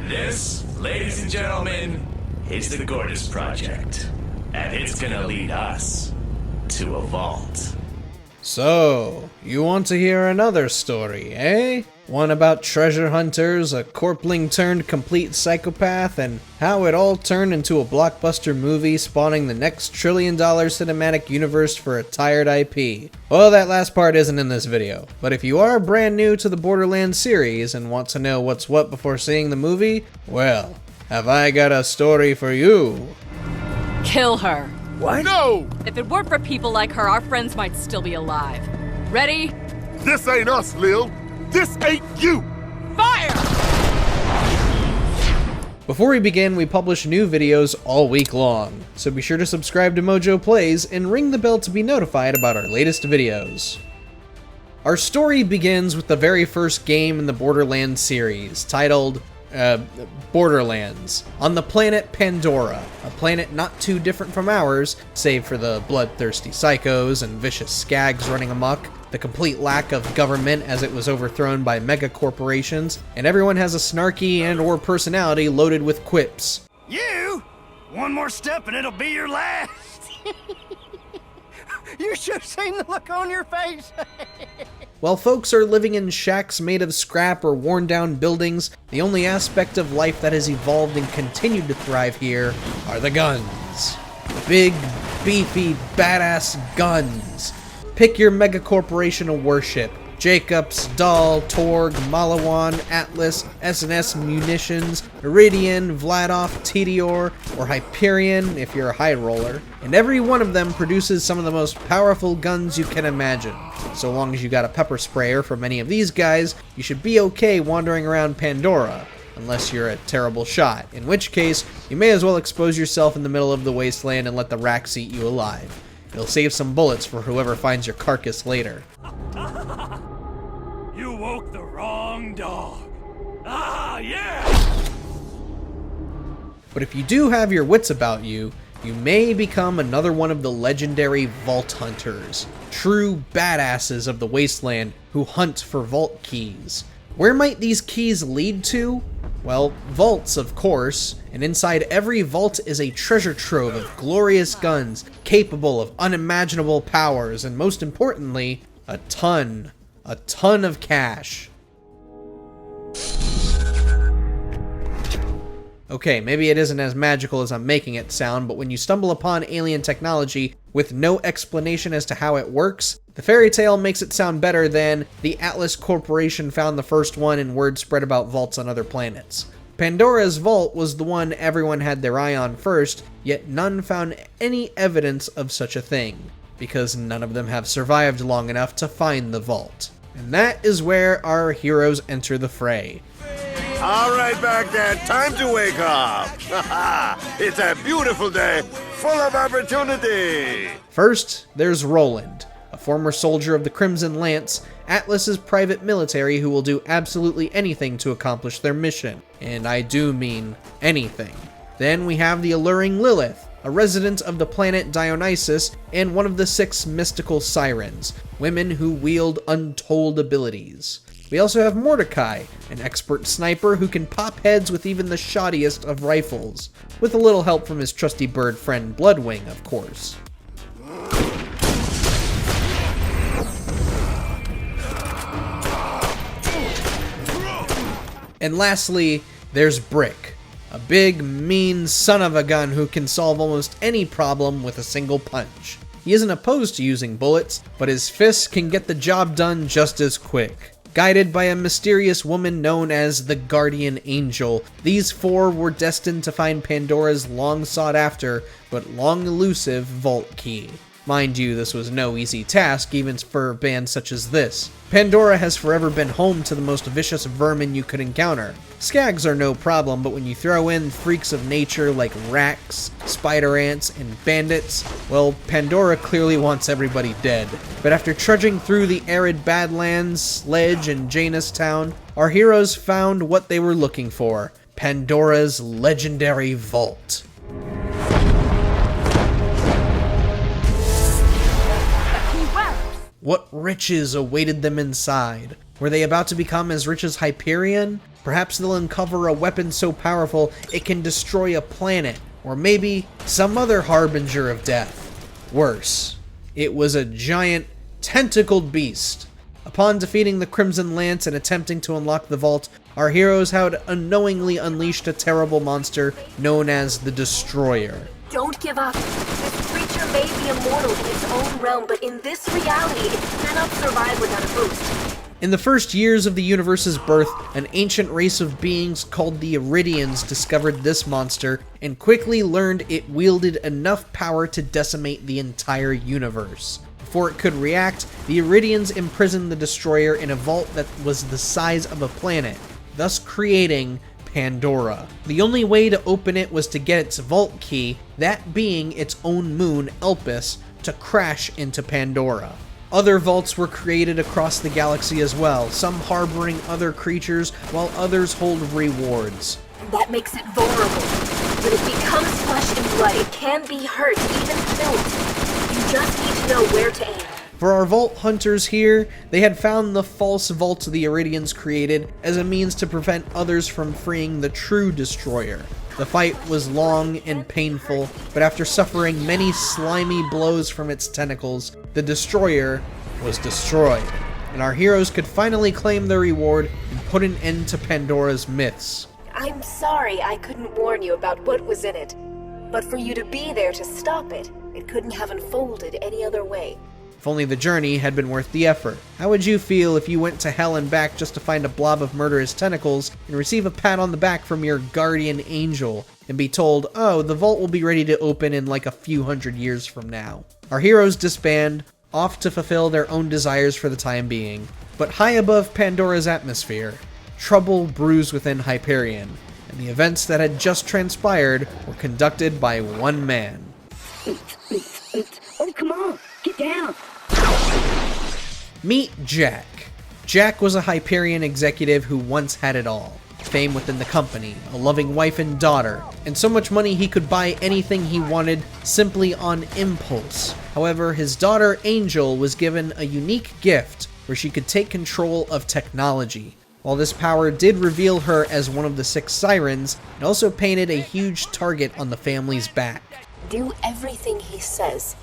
This, ladies and gentlemen, is the Gortys Project. And it's gonna lead us to a vault. So, you want to hear another story, eh? One about treasure hunters, a corpling turned complete psychopath, and how it all turned into a blockbuster movie spawning the next $1 trillion cinematic universe for a tired IP. Well, that last part isn't in this video, but if you are brand new to the Borderlands series and want to know what's what before seeing the movie, well, have I got a story for you. Kill her. What? No! If it weren't for people like her, our friends might still be alive. Ready? This ain't us, Lil. This ain't you! Fire! Before we begin, we publish new videos all week long, so be sure to subscribe to MojoPlays and ring the bell to be notified about our latest videos. Our story begins with the very first game in the Borderlands series, titled Borderlands, on the planet Pandora, a planet not too different from ours, save for the bloodthirsty psychos and vicious skags running amok, the complete lack of government as it was overthrown by mega corporations, and everyone has a snarky and or personality loaded with quips. You? One more step and it'll be your last. You should have seen the look on your face. While folks are living in shacks made of scrap or worn down buildings, the only aspect of life that has evolved and continued to thrive here are the guns. Big, beefy, badass guns. Pick your mega corporation of worship. Jacobs, Dahl, Torg, Malawan, Atlas, S&S Munitions, Iridian, Vladoff, Tedior, or Hyperion if you're a high roller. And every one of them produces some of the most powerful guns you can imagine. So long as you got a pepper sprayer from any of these guys, you should be okay wandering around Pandora. Unless you're a terrible shot, in which case, you may as well expose yourself in the middle of the wasteland and let the racks eat you alive. It'll save some bullets for whoever finds your carcass later. You woke the wrong dog. Ah, yeah! But if you do have your wits about you, you may become another one of the legendary Vault Hunters, true badasses of the wasteland who hunt for vault keys. Where might these keys lead to? Well, vaults, of course, and inside every vault is a treasure trove of glorious guns capable of unimaginable powers, and most importantly, a ton of cash. Okay, maybe it isn't as magical as I'm making it sound, but when you stumble upon alien technology with no explanation as to how it works, the fairy tale makes it sound better than the Atlas Corporation found the first one and word spread about vaults on other planets. Pandora's vault was the one everyone had their eye on first, yet none found any evidence of such a thing, because none of them have survived long enough to find the vault. And that is where our heroes enter the fray. All right, Baghdad, time to wake up. It's a beautiful day, full of opportunity. First, there's Roland, a former soldier of the Crimson Lance, Atlas's private military who will do absolutely anything to accomplish their mission. And I do mean anything. Then we have the alluring Lilith, a resident of the planet Dionysus and one of the 6 mystical sirens, women who wield untold abilities. We also have Mordecai, an expert sniper who can pop heads with even the shoddiest of rifles, with a little help from his trusty bird friend Bloodwing, of course. And lastly, there's Brick, a big, mean son of a gun who can solve almost any problem with a single punch. He isn't opposed to using bullets, but his fists can get the job done just as quick. Guided by a mysterious woman known as the Guardian Angel, these 4 were destined to find Pandora's long sought after, but long elusive vault key. Mind you, this was no easy task, even for bands such as this. Pandora has forever been home to the most vicious vermin you could encounter. Skags are no problem, but when you throw in freaks of nature like racks, spider ants, and bandits, well, Pandora clearly wants everybody dead. But after trudging through the arid Badlands, Sledge, and Janus Town, our heroes found what they were looking for: Pandora's legendary vault. What riches awaited them inside? Were they about to become as rich as Hyperion? Perhaps they'll uncover a weapon so powerful it can destroy a planet, or maybe some other harbinger of death. Worse, it was a giant, tentacled beast. Upon defeating the Crimson Lance and attempting to unlock the vault, our heroes had unknowingly unleashed a terrible monster known as the Destroyer. Don't give up. This creature may be immortal in its own realm, but in this reality, it cannot survive without a boost. In the first years of the universe's birth, an ancient race of beings called the Iridians discovered this monster and quickly learned it wielded enough power to decimate the entire universe. Before it could react, the Iridians imprisoned the Destroyer in a vault that was the size of a planet, thus creating Pandora. The only way to open it was to get its vault key, that being its own moon, Elpis, to crash into Pandora. Other vaults were created across the galaxy as well, some harboring other creatures, while others hold rewards. That makes it vulnerable. When it becomes flesh and blood, it can be hurt, even killed. You just need to know where to aim. For our vault hunters here, they had found the false vault the Iridians created as a means to prevent others from freeing the true Destroyer. The fight was long and painful, but after suffering many slimy blows from its tentacles, the Destroyer was destroyed, and our heroes could finally claim their reward and put an end to Pandora's myths. I'm sorry I couldn't warn you about what was in it, but for you to be there to stop it, it couldn't have unfolded any other way. If only the journey had been worth the effort. How would you feel if you went to hell and back just to find a blob of murderous tentacles and receive a pat on the back from your guardian angel and be told, oh, the vault will be ready to open in like a few hundred years from now? Our heroes disband, off to fulfill their own desires for the time being. But high above Pandora's atmosphere, trouble brews within Hyperion, and the events that had just transpired were conducted by one man. Oh, come on, get down. Meet Jack. Jack was a Hyperion executive who once had it all. Fame within the company, a loving wife and daughter, and so much money he could buy anything he wanted simply on impulse. However, his daughter Angel was given a unique gift where she could take control of technology. While this power did reveal her as one of the 6 sirens, it also painted a huge target on the family's back. Do everything he says.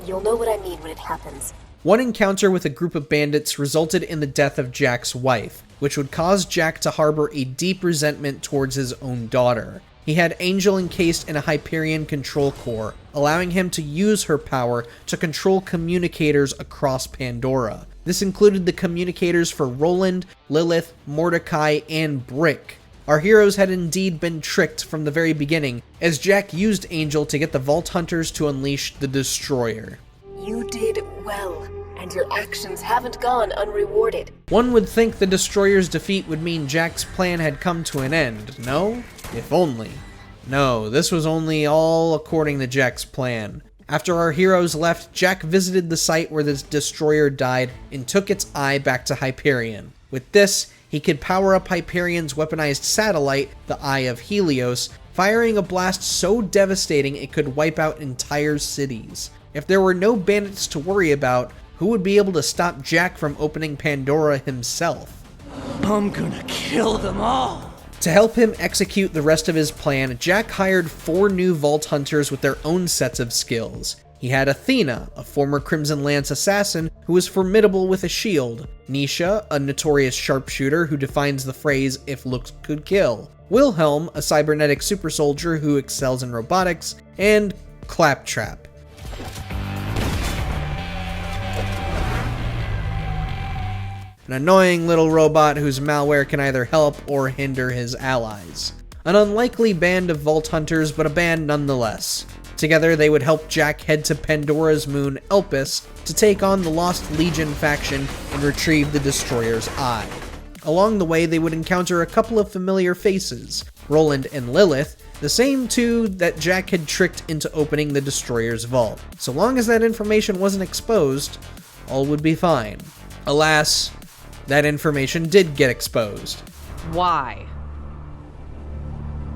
You'll know what I mean when it happens. One encounter with a group of bandits resulted in the death of Jack's wife, which would cause Jack to harbor a deep resentment towards his own daughter. He had Angel encased in a Hyperion control core, allowing him to use her power to control communicators across Pandora. This included the communicators for Roland, Lilith, Mordecai, and Brick. Our heroes had indeed been tricked from the very beginning, as Jack used Angel to get the Vault Hunters to unleash the Destroyer. You did well, and your actions haven't gone unrewarded. One would think the Destroyer's defeat would mean Jack's plan had come to an end, no? If only. No, this was only all according to Jack's plan. After our heroes left, Jack visited the site where the Destroyer died and took its eye back to Hyperion. With this, he could power up Hyperion's weaponized satellite, the Eye of Helios, firing a blast so devastating it could wipe out entire cities. If there were no bandits to worry about, who would be able to stop Jack from opening Pandora himself? I'm gonna kill them all. To help him execute the rest of his plan, Jack hired 4 new Vault Hunters with their own sets of skills. He had Athena, a former Crimson Lance assassin who was formidable with a shield, Nisha, a notorious sharpshooter who defines the phrase, "if looks could kill," Wilhelm, a cybernetic super soldier who excels in robotics, and Claptrap. An annoying little robot whose malware can either help or hinder his allies. An unlikely band of Vault Hunters, but a band nonetheless. Together, they would help Jack head to Pandora's moon, Elpis, to take on the Lost Legion faction and retrieve the Destroyer's eye. Along the way, they would encounter a couple of familiar faces, Roland and Lilith, the same 2 that Jack had tricked into opening the Destroyer's vault. So long as that information wasn't exposed, all would be fine. Alas, that information did get exposed. Why?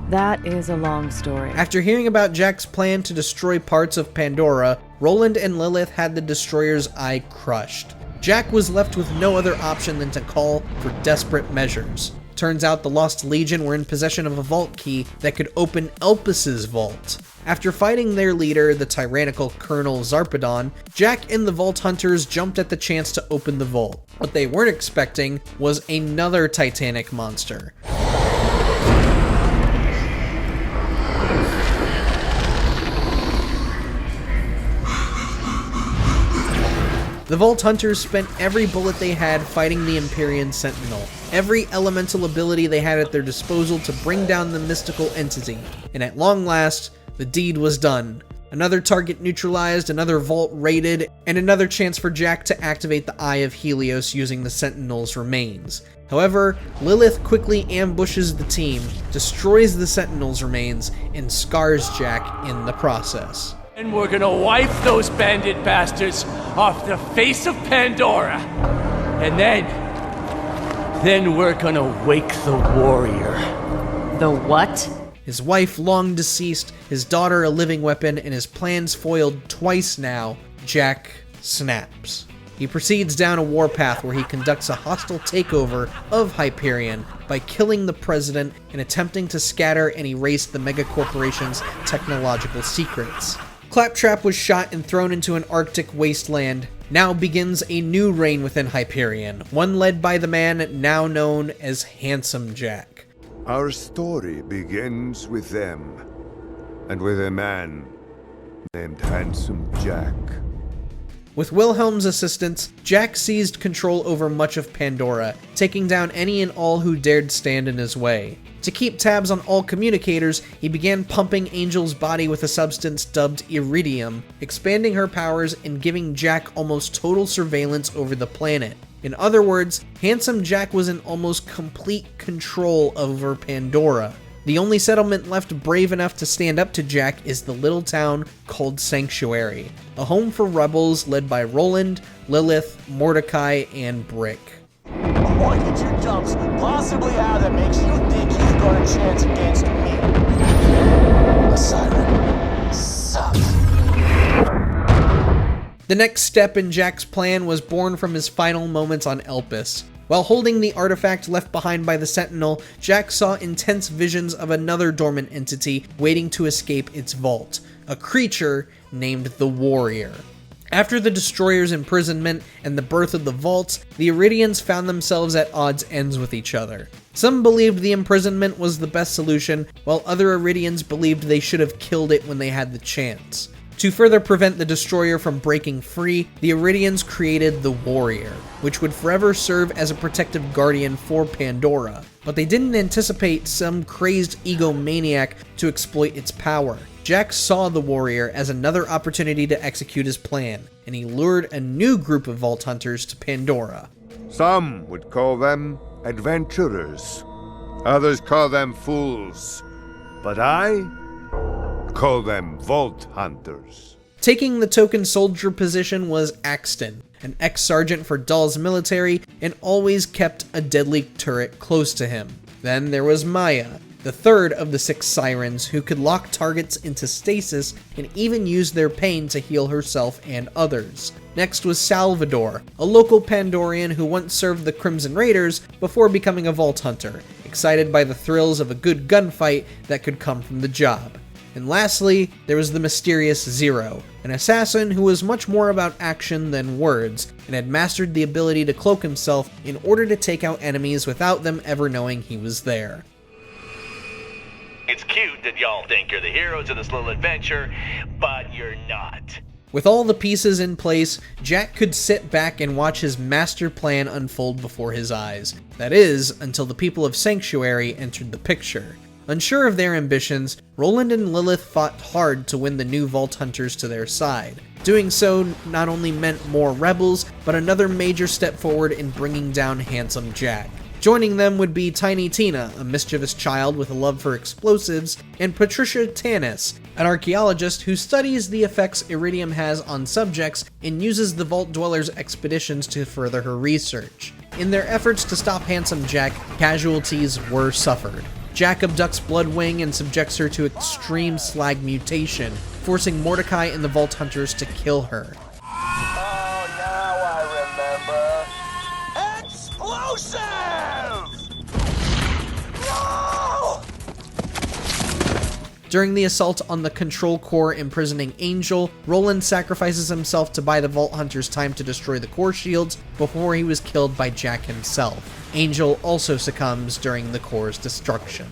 That is a long story. After hearing about Jack's plan to destroy parts of Pandora, Roland and Lilith had the Destroyer's eye crushed. Jack was left with no other option than to call for desperate measures. Turns out the Lost Legion were in possession of a vault key that could open Elpis's vault. After fighting their leader, the tyrannical Colonel Zarpedon, Jack and the Vault Hunters jumped at the chance to open the vault. What they weren't expecting was another Titanic monster. The Vault Hunters spent every bullet they had fighting the Empyrean Sentinel, every elemental ability they had at their disposal to bring down the mystical entity, and at long last, the deed was done. Another target neutralized, another vault raided, and another chance for Jack to activate the Eye of Helios using the Sentinel's remains. However, Lilith quickly ambushes the team, destroys the Sentinel's remains, and scars Jack in the process. And we're gonna wipe those bandit bastards off the face of Pandora. And then we're gonna wake the warrior. The what? His wife long deceased, his daughter a living weapon, and his plans foiled twice now, Jack snaps. He proceeds down a warpath where he conducts a hostile takeover of Hyperion by killing the president and attempting to scatter and erase the megacorporation's technological secrets. Claptrap was shot and thrown into an Arctic wasteland. Now begins a new reign within Hyperion, one led by the man now known as Handsome Jack. Our story begins with them, and with a man named Handsome Jack. With Wilhelm's assistance, Jack seized control over much of Pandora, taking down any and all who dared stand in his way. To keep tabs on all communicators, he began pumping Angel's body with a substance dubbed Iridium, expanding her powers and giving Jack almost total surveillance over the planet. In other words, Handsome Jack was in almost complete control over Pandora. The only settlement left brave enough to stand up to Jack is the little town called Sanctuary, a home for rebels led by Roland, Lilith, Mordecai, and Brick. What did you dumps possibly have that makes you think you've got a chance against me? A siren. Sup. The next step in Jack's plan was born from his final moments on Elpis. While holding the artifact left behind by the Sentinel, Jack saw intense visions of another dormant entity waiting to escape its vault, a creature named the Warrior. After the Destroyer's imprisonment and the birth of the vaults, the Iridians found themselves at odds ends with each other. Some believed the imprisonment was the best solution, while other Iridians believed they should have killed it when they had the chance. To further prevent the Destroyer from breaking free, the Iridians created the Warrior, which would forever serve as a protective guardian for Pandora. But they didn't anticipate some crazed egomaniac to exploit its power. Jack saw the Warrior as another opportunity to execute his plan, and he lured a new group of Vault Hunters to Pandora. Some would call them adventurers. Others call them fools. But I call them Vault Hunters. Taking the token soldier position was Axton, an ex-sergeant for Dahl's military, and always kept a deadly turret close to him. Then there was Maya, the third of the 6 sirens who could lock targets into stasis and even use their pain to heal herself and others. Next was Salvador, a local Pandorian who once served the Crimson Raiders before becoming a Vault Hunter, excited by the thrills of a good gunfight that could come from the job. And lastly, there was the mysterious Zero, an assassin who was much more about action than words, and had mastered the ability to cloak himself in order to take out enemies without them ever knowing he was there. It's cute that y'all think you're the heroes of this little adventure, but you're not. With all the pieces in place, Jack could sit back and watch his master plan unfold before his eyes. That is, until the people of Sanctuary entered the picture. Unsure of their ambitions, Roland and Lilith fought hard to win the new Vault Hunters to their side. Doing so not only meant more rebels, but another major step forward in bringing down Handsome Jack. Joining them would be Tiny Tina, a mischievous child with a love for explosives, and Patricia Tanis, an archaeologist who studies the effects Iridium has on subjects and uses the Vault Dwellers' expeditions to further her research. In their efforts to stop Handsome Jack, casualties were suffered. Jack abducts Bloodwing and subjects her to extreme slag mutation, forcing Mordecai and the Vault Hunters to kill her. Oh, now I remember. Explosive! During the assault on the Control Core imprisoning Angel, Roland sacrifices himself to buy the Vault Hunters time to destroy the core shields before he was killed by Jack himself. Angel also succumbs during the core's destruction.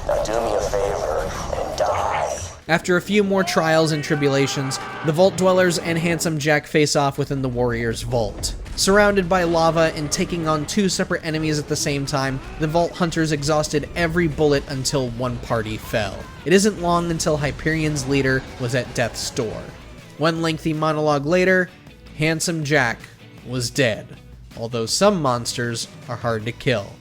Now do me a favor and die. After a few more trials and tribulations, the Vault Dwellers and Handsome Jack face off within the Warrior's vault. Surrounded by lava and taking on two separate enemies at the same time, the Vault Hunters exhausted every bullet until one party fell. It isn't long until Hyperion's leader was at death's door. One lengthy monologue later, Handsome Jack was dead, although some monsters are hard to kill.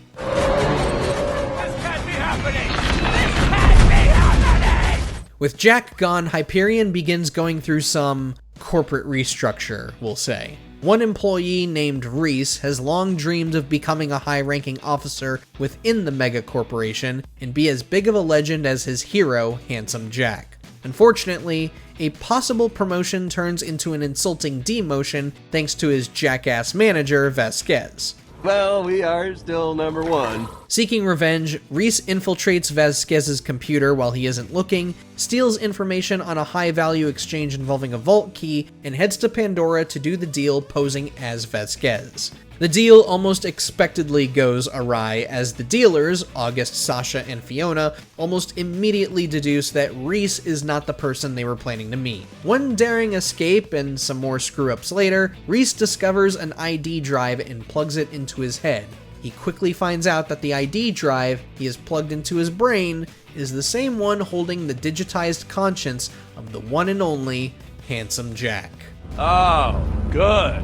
With Jack gone, Hyperion begins going through some corporate restructure, we'll say. One employee named Reese has long dreamed of becoming a high-ranking officer within the mega corporation and be as big of a legend as his hero, Handsome Jack. Unfortunately, a possible promotion turns into an insulting demotion thanks to his jackass manager, Vasquez. Well, we are still number one. Seeking revenge, Reese infiltrates Vasquez's computer while he isn't looking, steals information on a high-value exchange involving a vault key, and heads to Pandora to do the deal posing as Vasquez. The deal almost expectedly goes awry as the dealers, August, Sasha, and Fiona, almost immediately deduce that Reese is not the person they were planning to meet. One daring escape and some more screw-ups later, Reese discovers an ID drive and plugs it into his head. He quickly finds out that the ID drive he has plugged into his brain is the same one holding the digitized conscience of the one and only Handsome Jack. Oh, good.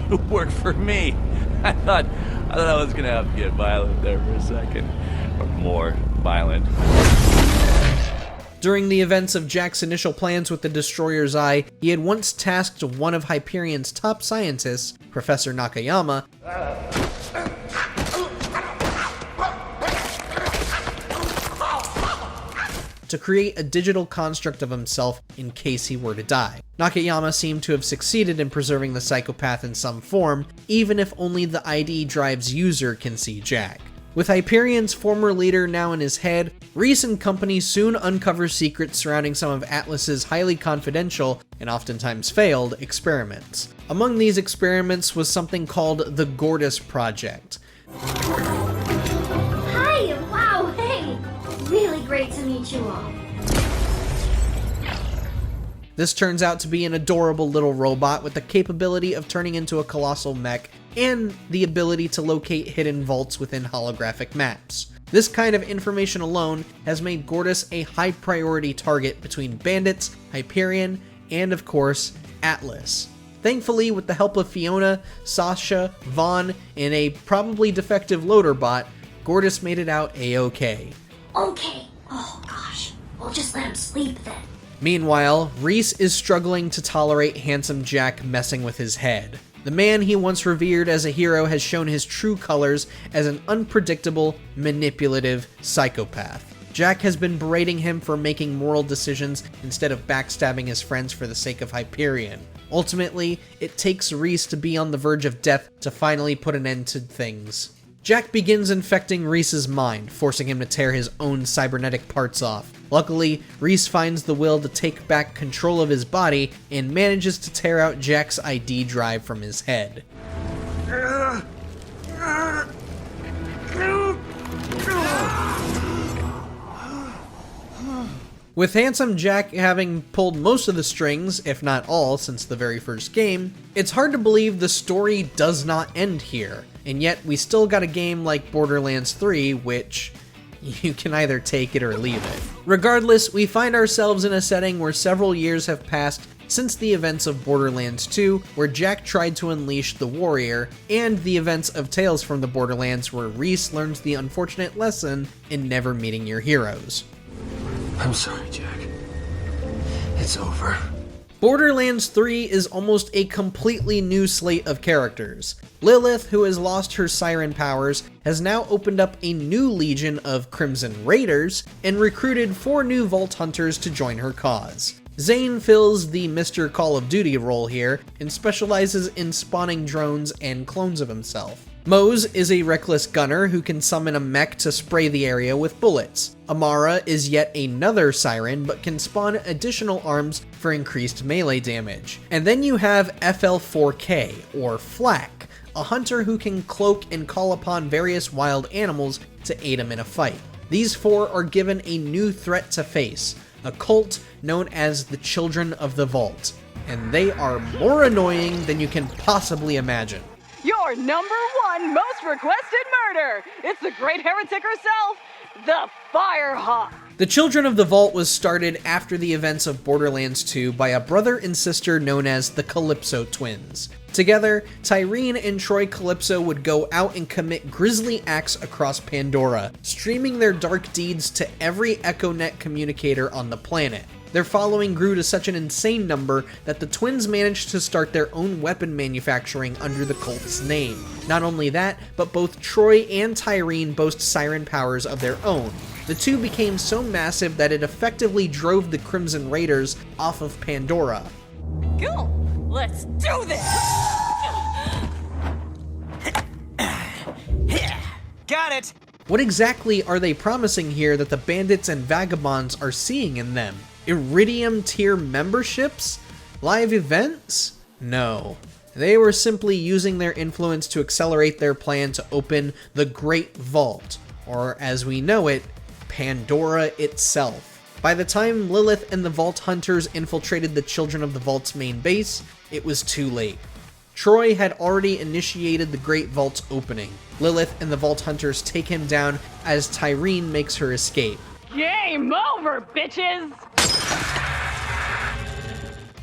You work for me. I thought I was gonna have to get violent there for a second. Or more violent. During the events of Jack's initial plans with the Destroyer's Eye, he had once tasked one of Hyperion's top scientists, Professor Nakayama, to create a digital construct of himself in case he were to die. Nakayama seemed to have succeeded in preserving the psychopath in some form, even if only the ID drive's user can see Jack. With Hyperion's former leader now in his head, Reese and company soon uncover secrets surrounding some of Atlas's highly confidential, and oftentimes failed, experiments. Among these experiments was something called the Gortys Project. Hi, wow, hey! Really great to meet you all. This turns out to be an adorable little robot with the capability of turning into a colossal mech and the ability to locate hidden vaults within holographic maps. This kind of information alone has made Gortys a high priority target between bandits, Hyperion, and of course, Atlas. Thankfully, with the help of Fiona, Sasha, Vaughn, and a probably defective loader bot, Gortys made it out a-okay. Okay. Oh gosh. We'll just let him sleep then. Meanwhile, Reese is struggling to tolerate Handsome Jack messing with his head. The man he once revered as a hero has shown his true colors as an unpredictable, manipulative psychopath. Jack has been berating him for making moral decisions instead of backstabbing his friends for the sake of Hyperion. Ultimately, it takes Reese to be on the verge of death to finally put an end to things. Jack begins infecting Reese's mind, forcing him to tear his own cybernetic parts off. Luckily, Reese finds the will to take back control of his body and manages to tear out Jack's ID drive from his head. With Handsome Jack having pulled most of the strings, if not all, since the very first game, it's hard to believe the story does not end here. And yet, we still got a game like Borderlands 3, which you can either take it or leave it. Regardless, we find ourselves in a setting where several years have passed since the events of Borderlands 2, where Jack tried to unleash the Warrior, and the events of Tales from the Borderlands, where Reese learns the unfortunate lesson in never meeting your heroes. I'm sorry, Jack. It's over. Borderlands 3 is almost a completely new slate of characters. Lilith, who has lost her siren powers, has now opened up a new legion of Crimson Raiders and recruited 4 new Vault Hunters to join her cause. Zane fills the Mr. Call of Duty role here and specializes in spawning drones and clones of himself. Mose is a reckless gunner who can summon a mech to spray the area with bullets. Amara is yet another siren, but can spawn additional arms for increased melee damage. And then you have FL4K, or Flak, a hunter who can cloak and call upon various wild animals to aid him in a fight. These four are given a new threat to face, a cult known as the Children of the Vault. And they are more annoying than you can possibly imagine. Your number one most requested murder! It's the great heretic herself, the Firehawk! The Children of the Vault was started after the events of Borderlands 2 by a brother and sister known as the Calypso twins. Together, Tyreen and Troy Calypso would go out and commit grisly acts across Pandora, streaming their dark deeds to every EchoNet communicator on the planet. Their following grew to such an insane number that the twins managed to start their own weapon manufacturing under the cult's name. Not only that, but both Troy and Tyreen boast siren powers of their own. The two became so massive that it effectively drove the Crimson Raiders off of Pandora. Cool! Let's do this! Got it! What exactly are they promising here that the bandits and vagabonds are seeing in them? Iridium tier memberships? Live events? No. They were simply using their influence to accelerate their plan to open the Great Vault, or as we know it, Pandora itself. By the time Lilith and the Vault Hunters infiltrated the Children of the Vault's main base, it was too late. Troy had already initiated the Great Vault's opening. Lilith and the Vault Hunters take him down as Tyreen makes her escape. Game over, bitches!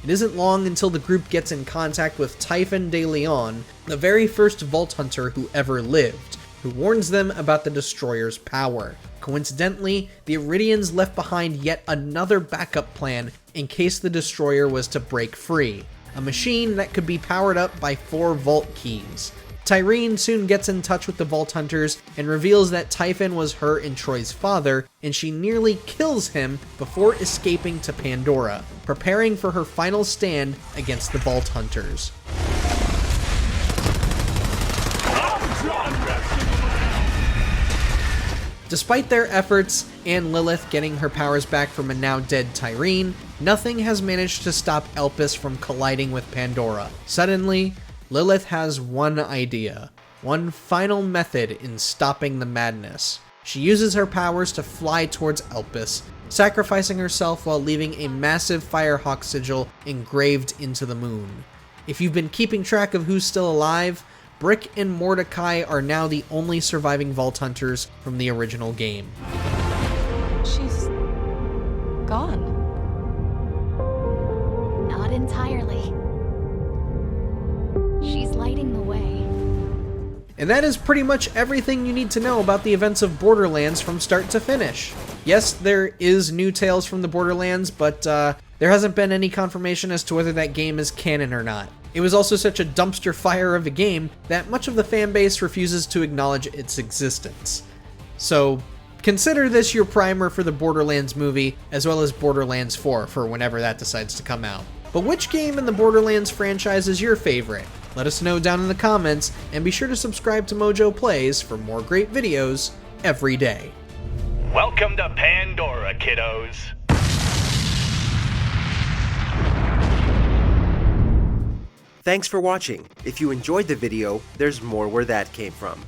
It isn't long until the group gets in contact with Typhon de Leon, the very first Vault Hunter who ever lived, who warns them about the Destroyer's power. Coincidentally, the Iridians left behind yet another backup plan in case the Destroyer was to break free, a machine that could be powered up by 4 Vault keys. Tyreen soon gets in touch with the Vault Hunters and reveals that Typhon was her and Troy's father, and she nearly kills him before escaping to Pandora, preparing for her final stand against the Vault Hunters. Despite their efforts, and Lilith getting her powers back from a now dead Tyreen, nothing has managed to stop Elpis from colliding with Pandora. Suddenly, Lilith has one idea, one final method in stopping the madness. She uses her powers to fly towards Elpis, sacrificing herself while leaving a massive Firehawk sigil engraved into the moon. If you've been keeping track of who's still alive, Brick and Mordecai are now the only surviving Vault Hunters from the original game. She's gone. Not entirely. She's lighting the way. And that is pretty much everything you need to know about the events of Borderlands from start to finish. Yes, there is new tales from the Borderlands, but there hasn't been any confirmation as to whether that game is canon or not. It was also such a dumpster fire of a game that much of the fanbase refuses to acknowledge its existence. So, consider this your primer for the Borderlands movie, as well as Borderlands 4 for whenever that decides to come out. But which game in the Borderlands franchise is your favorite? Let us know down in the comments, and be sure to subscribe to MojoPlays for more great videos every day. Welcome to Pandora, kiddos. Thanks for watching. If you enjoyed the video, there's more where that came from.